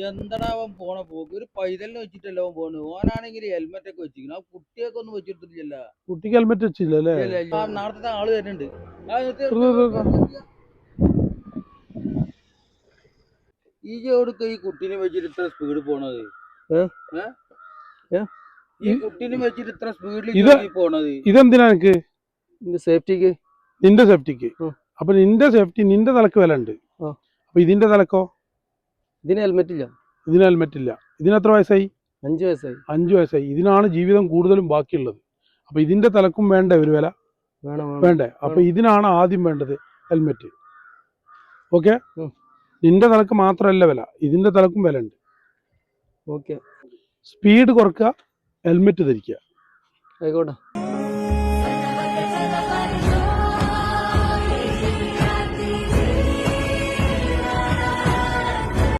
എന്താടാ അവൻ പോണ പോക്ക് ഒരു പൈതലിനെ വെച്ചിട്ടല്ലോ അവൻ പോണ്. ഓനാണെങ്കിൽ ഹെൽമെറ്റ് ഒക്കെ വെച്ചിരിക്കണം. ആ കുട്ടിയൊക്കെ ഒന്നും വെച്ചിട്ടില്ല. കുട്ടിക്ക് ഹെൽമെറ്റ് വെച്ചില്ലല്ലേ? നാളത്തെ ആള് വരുന്നുണ്ട്. ഈ എവിടേക്ക് ഈ കുട്ടീനെ വെച്ചിട്ട് ഇത്ര സ്പീഡ് പോണത്? ഈ കുട്ടീനെ വെച്ചിട്ട് ഇത്ര സ്പീഡിൽ പോണത് ഇതെന്തിനാ? എനിക്ക് സേഫ്റ്റിക്ക്. നിന്റെ സേഫ്റ്റിക്ക്. അപ്പൊ നിന്റെ സേഫ്റ്റി, നിന്റെ തലക്ക് വില ഉണ്ട്. അപ്പൊ ഇതിന്റെ തലക്കോ? ഇതിന് ഹെൽമെറ്റ് ഇല്ല. ഇതിന് ഹെൽമെറ്റ് ഇല്ല. ഇതിനെത്ര വയസ്സായി? 5 വയസ്സായി. 5 വയസ്സായി. ഇതിനാണ് ജീവിതം കൂടുതലും ബാക്കിയുള്ളത്. അപ്പൊ ഇതിന്റെ തലക്കും വേണ്ടേ ഒരു വില? വേണ്ടേ? അപ്പൊ ഇതിനാണ് ആദ്യം വേണ്ടത് ഹെൽമെറ്റ്. ഓക്കെ, നിന്റെ തലക്ക് മാത്രമല്ല വില, ഇതിന്റെ തലക്കും വില ഉണ്ട്. ഓക്കെ, സ്പീഡ് കുറക്കുക, ഹെൽമെറ്റ് ധരിക്കുക. ആയിക്കോട്ടെ.